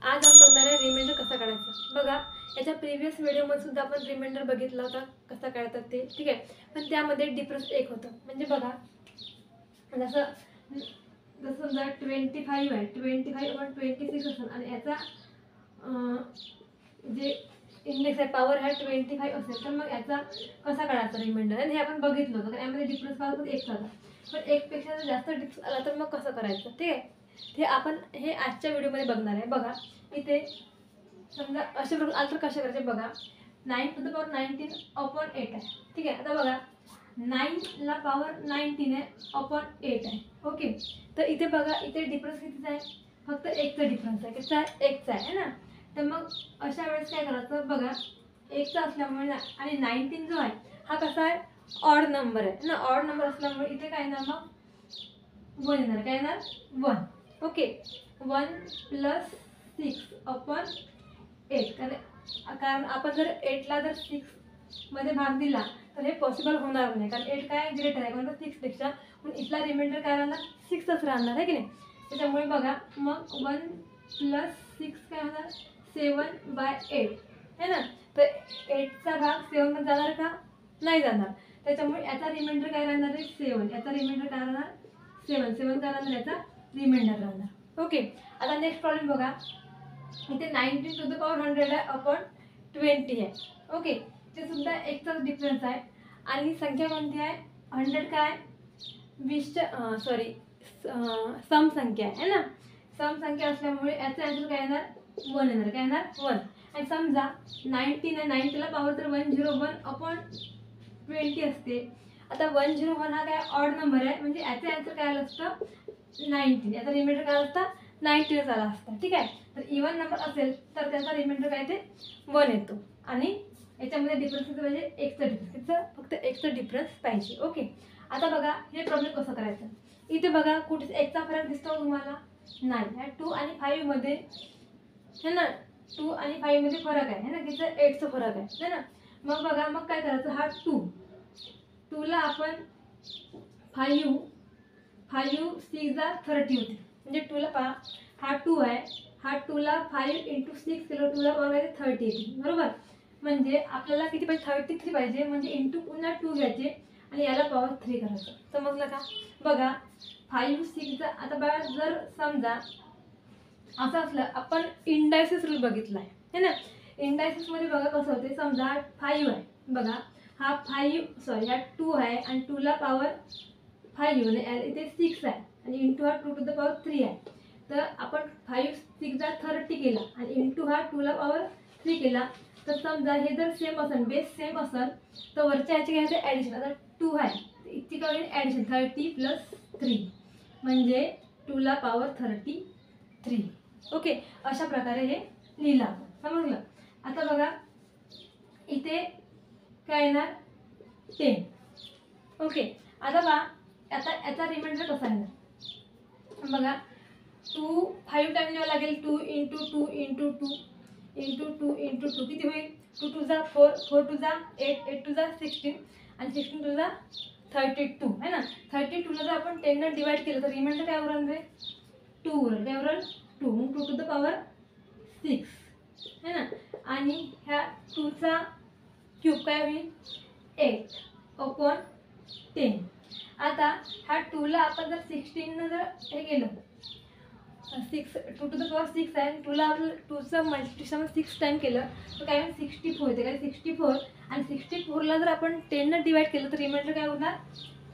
आज आपण बघणार आहे रिमाइंडर कसा काढायचा। बघा याच्या प्रीवियस व्हिडिओमध्ये सुद्धा आपण रिमाइंडर बघितला होता कसा काढतात ते, ठीक आहे। पण त्यामध्ये डिफरन्स एक होतं, म्हणजे बघा जसं समजा 25 आहे, 25/26 असेल आणि याचा जे इंडेक्स आहे पॉवर आहे 25 असेल, तर मग याचा कसा काढायचा रिमाइंडर, आणि हे आपण बघितलं होतं। यामध्ये डिफरन्स पॉवर एक झाला, पण एकपेक्षा जर जास्त डिफरन्स आला तर मग कसं करायचं, ठीक आहे। ते आपण हे आजच्या व्हिडिओमध्ये बघणार आहे। बघा इथे समजा असे आलं तर कसे करायचे बघा, 9⁻19/8 आहे, ठीक आहे। आता बघा 9 ला पॉवर 19 आहे अपॉन 8 आहे, ओके। तर इथे बघा इथे डिफरन्स कितीचा आहे, फक्त एकचा डिफरन्स आहे, कितीचा आहे, एकचा आहे ना। तर मग अशा वेळेस काय करायचं बघा, एकचा असल्यामुळे आणि 19 जो आहे हा कसा आहे, ऑड नंबर आहे ना। ऑड नंबर असल्यामुळे इथे काय येणार, मग 1 येणार, काय येणार 1, ओके। 1 + 6/8, कारण आपण जर 8 ला जर 6 मध्ये भाग दिला तर हे पॉसिबल होणार नाही, कारण 8 काय ग्रेटर आहे म्हणजे 6 पेक्षा, पण इथला रिमाइंडर काय राहणार, 6च राहणार आहे की नाही। त्याच्यामुळे बघा मग 1 + 6 काय होणार, 7/8 है ना। तर 8चा भाग 7 मध्ये जाणार का, नाही जाणार। त्याच्यामुळे याचा रिमाइंडर काय राहणार आहे, 7। याचा रिमाइंडर काय राहणार, 7 काय राहणार, याचा रिमाइंडर राहणार, ओके। आता नेक्स्ट प्रॉब्लेम बघा, इथे 19⁻100 आहे अपॉन 20 आहे, ओके। ते सुद्धा एकचाच डिफरन्स आहे आणि संख्या कोणती आहे, 100 काय 20 सॉरी सम संख्या आहे ना। सम संख्या असल्यामुळे याचा आन्सर काय येणार, 1 येणार, काय येणार 1। आणि समजा 19 आहे, 90 ला पॉवर तर 101/20 असते। आता 101 हा काय ऑड नंबर आहे, म्हणजे याचा आन्सर काय आलं असतं 19, याचा रिमाइंडर काय असतं 19 आला असता, ठीक आहे। तर इवन नंबर असेल तर त्याचा रिमाइंडर काय ते 1 येतो, आणि याच्यामध्ये डिफरन्स म्हणजे एकचा डिफरन्स, फक्त एकचा डिफरन्स पाहिजे, ओके। आता बघा हे प्रॉब्लेम कसं करायचं, इथे बघा कुठे एकचा फरक दिसतो तुम्हाला, नाही। ह्या 2 आणि 5 मध्ये है ना, 2 आणि 5 मध्ये फरक आहे ना, तिथं 8चा फरक आहे ना। मग बघा मग काय करायचं, हा 2 ला आपण 5 6 जा 30 होते, म्हणजे 2 ला पहा हा 2 आहे, हा 2 ला 5 × 6 केलं, 2 ला पॉवर 30 येते, बरोबर। म्हणजे आपल्याला किती पाहिजे, 33 पाहिजे, म्हणजे इंटू पुन्हा 2 घ्यायचे आणि याला पॉवर 3 करायचं, समजलं का। बघा 5 6 जा, आता बघा जर समजा असं असलं, आपण इंडायसिस रूल बघितला आहे है ना। इंडायसिस मध्ये बघा कसं होते, समजा 5 आहे, बघा हा 2 आहे आणि 2 ला पॉवर 5 आणि इथे 6 आहे आणि इंटू हा 2 टू द पॉवर 3 आहे। तर आपण 5 6 जा 30 केला आणि इंटू हा 2 ला पॉवर 3 केला, तर समजा हे जर सेम असेल, बेस सेम असेल, तर वरच्या ह्याचे घ्यायचे ॲडिशन। आता 2 आहे इतकी काय होईल, ॲडिशन 30 + 3 म्हणजे 2 ला पॉवर 33, ओके। अशा प्रकारे हे लिहिलं आपण, समजलं। आता बघा इथे काय येणार 10, ओके। आता बघा आता याचा रिमाइंडर कसा येणार, बघा 2 5 टाइम लिहावं लागेल, 2 × 2 × 2 × 2 × 2 किती होईल, 2 2 जा 4, 4 2 जा 8, 8 2 जा 16 आणि 16 2 जा 32 है ना। 32 ला जर आपण 10 ने डिवाइड केलं तर रिमाइंडर काय उरल रे, 2 उरल, काय उरल 2, मग 2 टू द पॉवर 6 है ना। आणि ह्या 2 चा क्यूब काय होईल 8/10। आता ह्या 2 ला आपण जर 16 ने जर हे केलं, 2 टू द पॉवर 6 आहे, 2 ला आपण 2 चं मल्टिप्लिकेशन 6 टाइम केलं तर काय होईल 64 येते, काय 64, आणि 64 ला जर आपण 10 ने डिवाइड केलं तर रिमाइंडर काय होणार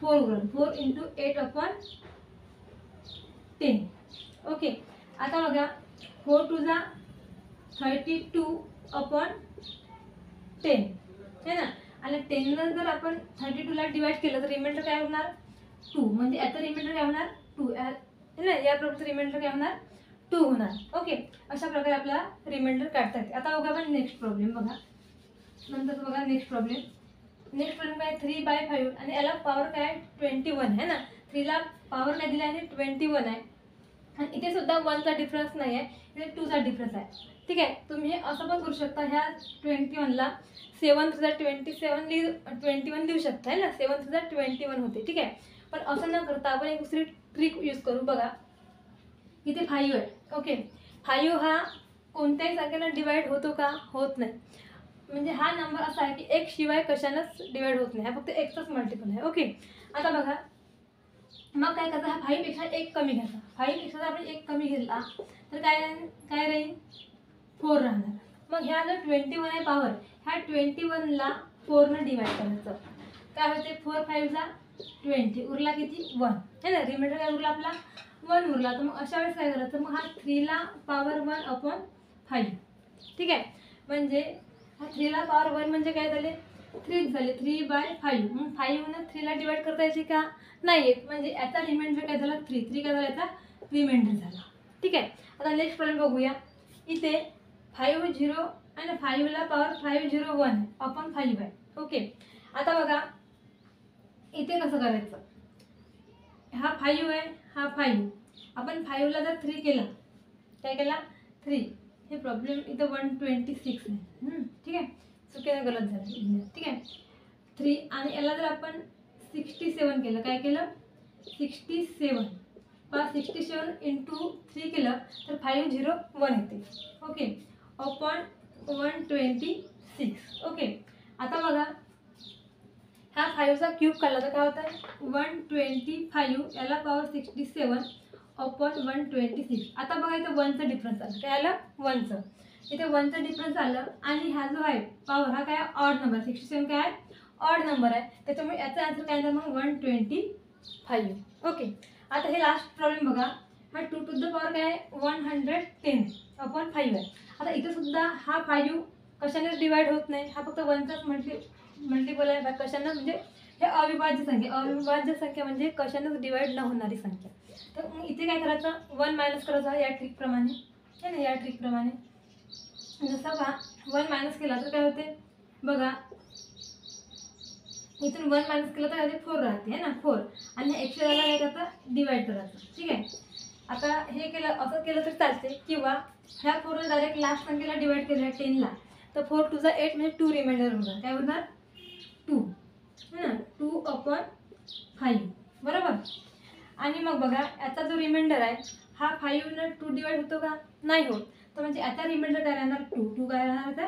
4 उरल, 4 × 8/10, ओके। आता बघा 4 2 जा 32/10 है ना, आणि 10 ला जर आपण 32 ला डिवाइड केलं तर रिमाइंडर काय होणार 2, म्हणजे याचा रिमाइंडर काय होणार 2 है ना, या प्रॉब्लेमचं रिमाइंडर काय होणार 2 होणार, ओके। अशा प्रकारे आपल्याला रिमाइंडर काढता येते। आता बघा आपण नेक्स्ट प्रॉब्लेम, बघा नंतर बघा नेक्स्ट प्रॉब्लेम काय 3/5 आणि याला पॉवर काय 21 है ना। 3 ला पॉवर काय दिली आहे 21 आहे, आणि इथे सुद्धा 1 चा डिफरन्स नाही आहे, इथे 2 चा डिफरन्स आहे, ठीक आहे। तुम्ही असं पण करू शकता, ह्या 21 ला 7 3 जा 21 लिहू शकता है ना, 7 3 जा 21 होते, ठीक आहे। पण असं न करता आपण एक दुसरी ट्रिक यूज करू, बघा इथे 5 आहे, ओके। 5 हा कोणत्याही संख्येनं डिवाइड होतो का? होत नाही. म्हणजे हा नंबर असा आहे की एक शिवाय कशानंच डिवाइड होत नाही, हा फक्त एक्सचाच मल्टिपल आहे. ओके, आता बघा मग काय करायचं, हा 5 पेक्षा एक कमी घ्यायचा. 5 पेक्षा जर आपण एक कमी घेतला तर काय राहील 4 राहणार. मग ह्या जर 21 आहे पॉवर, ह्या 21ला 4ने डिवाइड करायचं. काय होते 4 5 ला 20, उरला किती 1 है ना. रिमाइंडर काय उरला आपला 1 उरला. तर मग अशा वेळेस काय करायचं, मग हा 3ला पॉवर 1/5. ठीक आहे, म्हणजे हा 3ला पॉवर 1 म्हणजे काय झाले 3 झाले, 3/5. मग 5ने 3ला डिवाइड करता यायचे का? नाही येत. म्हणजे याचा रिमाइंडर काय झाला 3 काय झाला याचा रिमाइंडर झाला. ठीक आहे, आता नेक्स्ट प्रॉब्लेम बघूया. इथे 5 0 आणि 5ला पॉवर 5 0 1 अपॉन 5 आहे. ओके, आता बघा इथे कसं करायचं, हा 5 आहे, हा 5. आपण 5ला जर 3 केला, काय केला 3, हे प्रॉब्लेम इथं 126 आहे. ठीक आहे, चुकीनं गलत झालं. ठीक आहे, 3 आणि याला जर आपण 67 केलं, काय केलं 67, 67 इंटू 3 केलं तर 501 येते. Okay, upon 126. ओके, आता बघा हा 5चा क्यूब काढला तर काय होतं आहे 125, याला पॉवर 67 अपॉन 126. आता बघा इथं 1चं डिफरन्स आलं, काय आलं 1चं. इथे 1चं डिफरन्स आलं आणि हा जो आहे पॉवर हा काय ऑड नंबर, 67 काय आहे ऑड नंबर आहे, त्याच्यामुळे याचा आन्सर काय येणार मग 125. ओके, आता हे लास्ट प्रॉब्लेम बघा. हा 2 टू द पॉवर काय आहे 110 अपॉन 5 आहे. आता इथं सुद्धा हा 5 कशानेच डिवाइड होत नाही, हा फक्त 1चाच मल्टिपल आहे. कशानं म्हणजे हे अविभाज्य संख्या, अविभाज्य संख्या म्हणजे कशानंच डिवाइड न होणारी संख्या. तर मग इथे काय करायचं 1 मायनस करायचं या ट्रिकप्रमाणे है ना. या ट्रिकप्रमाणे जसं का 1 मायनस केला तर काय होते बघा, इथून 1 मायनस केलं तर 4 राहते है ना 4, आणि ह्या 100 काय करायचं डिवाइड करायचं. ठीक आहे, आता हे केलं असं केलं तर चालते, किंवा ह्या 4ला डायरेक्ट लास्ट संख्येला डिवाइड केलं 10ला, तर 4 2 जा 8 म्हणजे 2 रिमाइंडर होणार. काय होणार 2 है ना, 2 अपॉन 5 बरोबर. आणि मग बघा याचा जो रिमाइंडर आहे हा 5ने 2 डिवाइड होतो का? नाही होत. तर म्हणजे याचा रिमाइंडर काय राहणार 2 काय राहणार याचा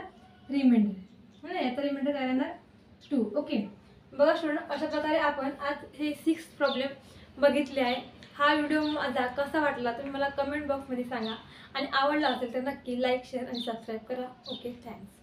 रिमाइंडर है ना, याचा रिमाइंडर काय राहणार 2. ओके, बघा स्टुडंट, अशा प्रकारे आपण आज हे 6 प्रॉब्लेम बघितले आहे. हा व्हिडिओ माझा कसा वाटला तुम्ही मला कमेंट बॉक्समध्ये सांगा, आणि आवडला असेल तर नक्की लाईक शेअर आणि सबस्क्राईब करा. Okay, thanks.